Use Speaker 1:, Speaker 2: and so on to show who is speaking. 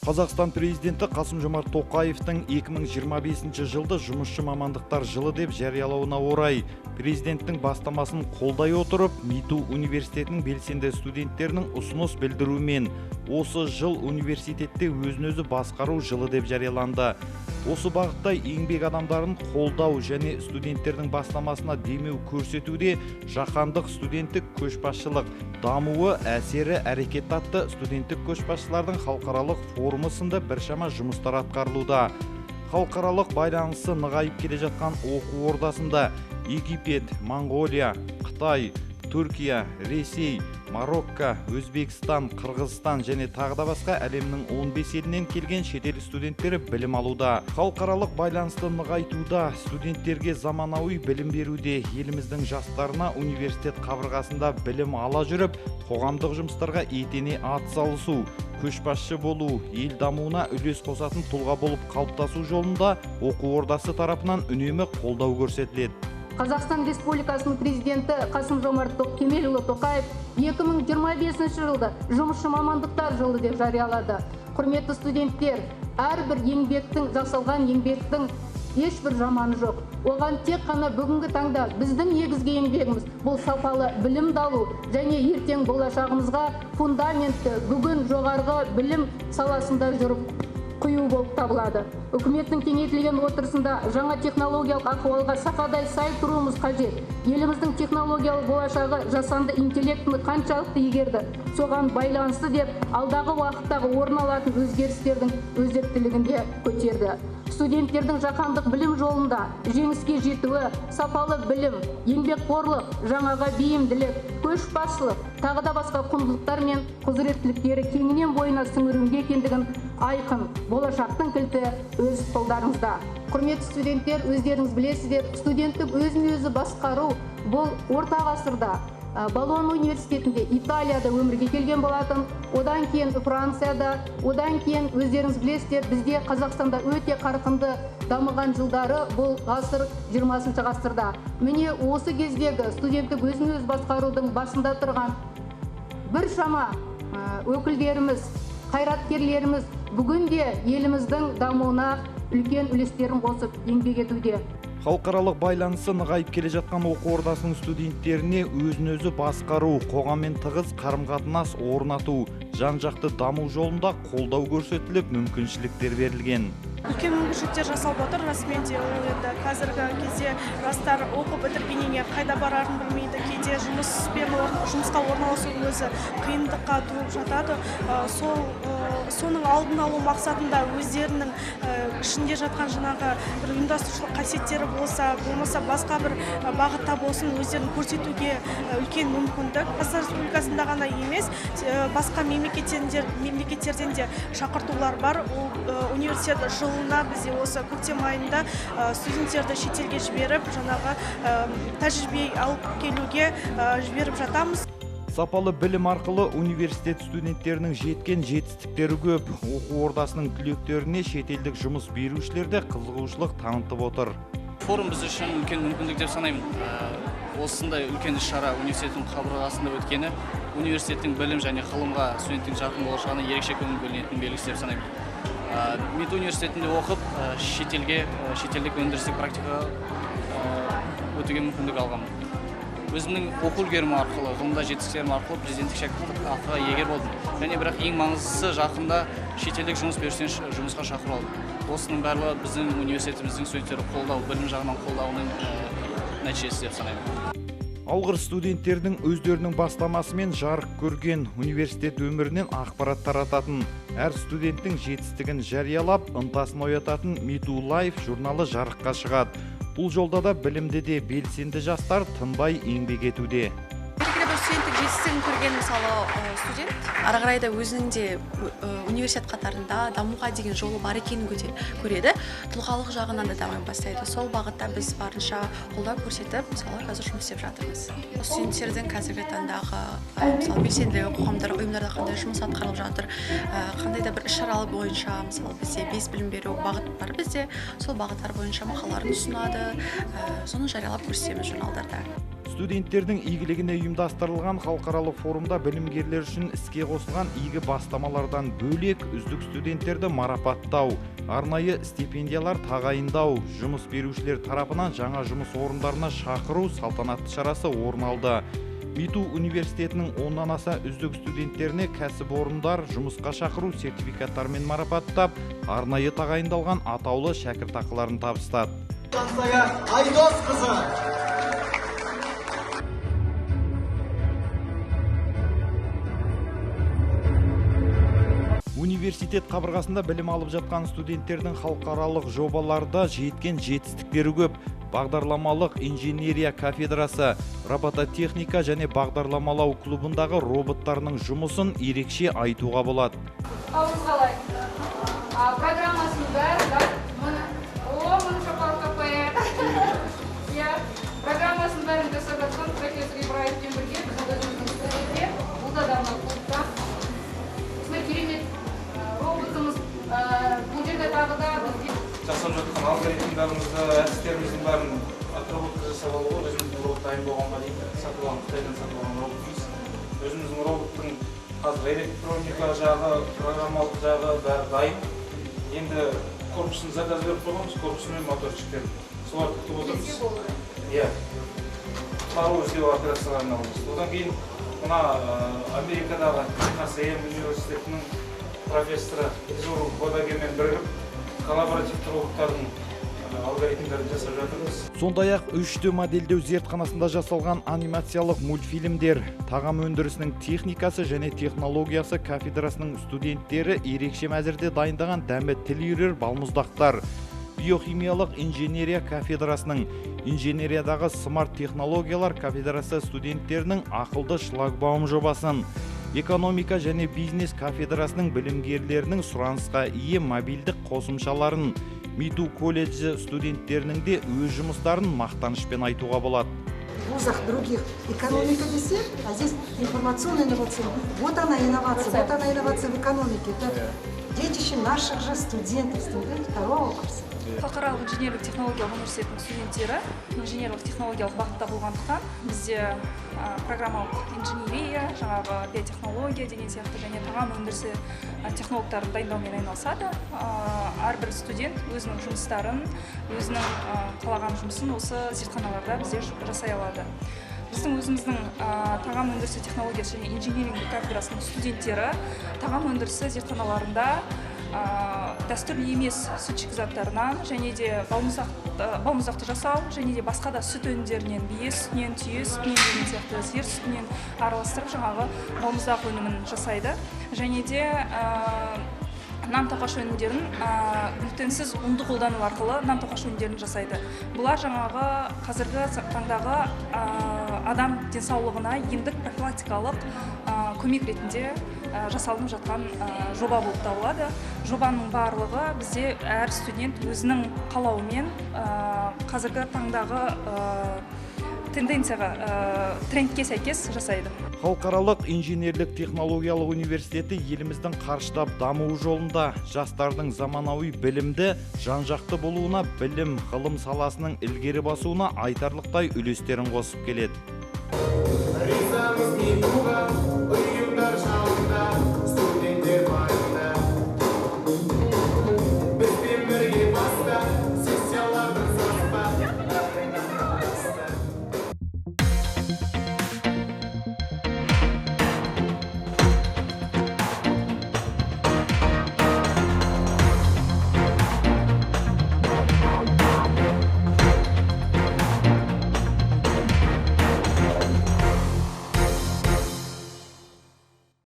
Speaker 1: Қазақстан президенті Қасым-Жомарт Тоқаевтың 2025 жылды жұмысшы мамандықтар жылы деп жариялауына орай президенттің бастамасын қолдай отырып, МИТУ университетінің белсенді студенттерінің ұсыныс білдіруімен осы жыл университетте өзін-өзі басқару жылы деп жарияланды. Осы бағытта еңбек адамдарын қолдау және студенттердің бастамасына демеу көрсетуде жаһандық студенттік көшбасшылық дамуы әсері әрекет атты студенттік көшбасшылардың халықаралық форумы сынды біршама жұмыстар атқарылуда. Халықаралық байланысы нығайып келе жатқан оқу ордасында Египет, Моңғолия, Қытай, Түркия, Ресей, Марокко, Өзбекстан, Қырғызстан және тағы да басқа әлемнің 15 елінен келген шетел студенттері білім алуда. Халықаралық байланысты нығайтуда, студенттерге заманауи білім беруде, еліміздің жастарына университет қабырғасында білім ала жүріп, қоғамдық жұмыстарға етене атсалысу, көшбасшы болу, ел дамуына үлес қосатын тұлға болып қалыптасу жолында оқу ордасы тарапынан үнемі қолдау көрсетіледі.
Speaker 2: Қазақстан Республикасының президенті Қасым-Жомарт Тоқаев 2025 жылды жұмысшы мамандықтар жылы деп жариялады. Құрметті студенттер, әрбір жасалған еңбектің ешбір жаманы жоқ. Оған тек қана бүгінгі таңда біздің негізгі еңбегіміз бұл сапалы білім алу және ертең болашағымызға фундаментті бүгін жоғарғы білім саласында жүріп құю болып табылады. Үкіметтің кеңейтілген отырысында жаңа технологиялық ахуалға сақадай сай тұруымыз қажет. Еліміздің технологиялық болашағы жасанды интеллектіні қаншалықты игерді, соған байланысты деп алдағы уақыттағы орын алатын өзгерістердің өзектілігін де көтерді. Студенттердің жаһандық білім жолында жеңіске жетуі, сапалы білім, еңбекқорлық, жаңаға бейімділік, көшбасшылық, тағы да басқа құндылықтар мен құзыреттіліктері кеңінен бойына сіңіруге екендігін айқын, болашақтың кілті өз қолдарыңызда. Құрметті студенттер, өздеріңіз білесіздер, студенттік өзін-өзі басқару бұл орта ғасырда Болон университетінде Италияда өмірге келген болатын, одан кейін Францияда, одан кейін өздеріңіз білесіздер, бізде Қазақстанда өте қарқынды дамыған жылдары бұл ғасыр 20 ғасырда. Міне осы кездегі студенттік өзін-өзі басқарудың басында тұрған біршама өкілдеріміз, қайраткерлеріміз бүгінде еліміздің дамуына үлкен үлестерін қосып еңбек етуде.
Speaker 1: Халықаралық байланысы нығайып келе жатқан оқу ордасының студенттеріне өзін-өзі басқару, қоғаммен тығыз қарым-қатынас орнату, жан-жақты даму жолында қолдау көрсетіліп, мүмкіншіліктер берілген.
Speaker 3: Үлкен мүмкіншіліктер жасалып отыр, расымен де ол енді қазіргі кезде жастар оқу бітіргеннен қайда барарын білмейді, кейде жұмысқа орналасудың өзі қиындыққа туып жатады. Соның алдын алу мақсатында өздерінің ішінде жатқан жаңағы бір ұйымдастырушылық қасиеттері болмаса басқа бір бағытта болсын өздерін көрсетуге үлкен мүмкіндік. Қазақстан Республикасында ғана емес, басқа мемлекеттерден де шақыртулар бар. Университет жылына бізде осы көктем айында студенттерді шетелге жіберіп, жаңағы тәжірибе алып келуге жіберіп жатамыз.
Speaker 1: Сапалы білім арқылы университет студенттерінің жеткен жетістіктері көп. Оқу ордасының түлектеріне шетелдік жұмыс берушілер де қызығушылық танытып отыр.
Speaker 4: Форум біз үшін үлкен мүмкіндік деп санаймын. Осындай үлкен іс-шара университеттің қабырғасында өткені университеттің білім және ғылымға студенттің жарқын болашағына ерекше көңіл бөлінетін белгісі деп санаймын. МИТУ университетінде оқып, шетелдік өндірістік практикаға өтуге мүмкіндік алғанмын. Өзімнің оқу үлгерімі арқылы, ғылымда жетістіктерім арқылы президенттік шәкірттік ақыға егер болдым. Және бірақ ең маңыздысы жақында шетелдік жұмыс берушіден жұмысқа шақыру алдым. Осының барлығы біздің университетіміздің студенттері қолдау, білім жағынан қолдауының нәтижесі деп санаймын.
Speaker 1: Алғыр студенттердің өздерінің бастамасымен жарық көрген университет өмірінен ақпарат тарататын, әр студенттің жетістігін жариялап, ынтасын оятатын МИТУ Лайф журналы жарыққа шығады. Бұл жолда да білімді де белсенді жастар тынбай еңбек етуде.
Speaker 5: Студенттік жетістігін көрген мысалы студент ары қарай да өзінің де университет қатарында дамуға деген жолы бар екенін көреді, тұлғалық жағынан да дами бастайды. Сол бағытта біз барынша қолдау көрсетіп, мысалы қазір жұмыс істеп жатырмыз. Студенттердің қазіргі таңдағы мысалы белсенділігі қоғамдық ұйымдарда қандай жұмыс атқарылып жатыр, қандай да бір іс-шаралар бойынша мысалы бізде 5 білім беру бағыт бар бізде, сол бағыттар бойынша мақалаларын ұсынады, соны жариялап көрсетеміз журналдарда.
Speaker 1: Студенттердің игілігіне ұйымдастырылған халықаралық форумда білімгерлер үшін іске қосылған игі бастамалардан бөлек үздік студенттерді марапаттау, арнайы стипендиялар тағайындау, жұмыс берушілер тарапынан жаңа жұмыс орындарына шақыру салтанатты шарасы орын алды. МИТУ университетінің 10-нан аса үздік студенттеріне кәсіпорындар жұмысқа шақыру сертификаттармен марапаттап, арнайы тағайындалған атаулы шәкіртақыларын табыстады.
Speaker 6: Айдос қызы.
Speaker 1: Университет қабырғасында білім алып жатқан студенттердің халықаралық жобаларда жеткен жетістіктері көп. Бағдарламалық инженерия кафедрасы, робототехника және бағдарламалау клубындағы роботтарының жұмысын ерекше айтуға болады.
Speaker 2: Ауыз қалай? Программасын бәрі, да? Мұны шапалқа қояды. Программасын бәрін жасап жатқан профессор Ибраевпен бірге біз өзіміздің студентте, бұл да мына клубта. Осындай керемет роботымыз бұл жерде тағы да бізде
Speaker 7: жасап жатқан алгоритмдарымызды, әдістеріміздің бәрін отработка жасап алуға өзіміздің робот дайын болғанға дейін сатып алған, Қытайдан сатып алған роботымыз. Өзіміздің роботтың қазір электроника жағы, программалық жағы бәрі дайын. Енді корпусын заказ беріп қойғанбыз, корпусы мен моторчиктер. Соларды күтіп отырмыз. Иә. Пару іздеу операцияларын аламыз. Одан кейін мына Америкадағы Техас A&M университетінің профессоры Изуру Бодагемен бірігіп коллаборативті роботтардың алгоритмдерін жасап жатырмыз.
Speaker 1: Сондай-ақ 3D модельдеу зертханасында жасалған анимациялық мультфильмдер, тағам өндірісінің техникасы және технологиясы кафедрасының студенттері ерекше мәзірде дайындаған дәмі тіл үйрер балмұздақтар, биохимиялық инженерия кафедрасының инженериядағы смарт технологиялар кафедрасы студенттерінің ақылды шлагбаум жобасын, экономика және бизнес кафедрасының білімгерлерінің сұранысқа ие мобильдік қосымшаларын, МИТУ колледжі студенттерінің де өз жұмыстарын мақтанышпен айтуға болады.
Speaker 8: В вузах других экономика десерт, а здесь информационная инновация. Вот она инновация в экономике. Это детище наших же студентов второго курса.
Speaker 9: Халықаралық инженерлік технологиялық университетінің студенттері инженерлік технологиялық бағытта болғандықтан бізде программалық инженерия, жаңағы биотехнология деген сияқты және тағам өндірісі технологтарын дайындаумен айналысады. Әрбір студент өзінің жұмыстарын, өзінің қалаған жұмысын осы зертханаларда бізде жасай алады. Біздің өзіміздің тағам өндірісі технологиясы және инженеринг кафедрасының студенттері тағам өндірісі зертханаларында дәстүрлі емес сүт шикізаттарынан және де балмұздақты жасау және де басқа да сүт өнімдерінен, бие сүтінен, түйе сүтінен деген сияқты сиыр сүтінен араластырып жаңағы балмұздақ өнімін жасайды. Және де нан тоқаш өнімдерін глютенсіз ұнды қолдану арқылы нан тоқаш өнімдерін жасайды. Бұлар жаңағы қазіргі таңдағы адам денсаулығына емдік профилактикалық көмек ретінде жасалынып жатқан жоба болып табылады. Жобаның барлығы бізде әр студент өзінің қалауымен қазіргі таңдағы тенденцияға, трендке сәйкес жасайды.
Speaker 1: Халықаралық инженерлік технологиялық университеті еліміздің қарыштап дамуы жолында жастардың заманауи білімді, жан-жақты болуына, білім, ғылым саласының ілгері басуына айтарлықтай үлестерін қосып келеді.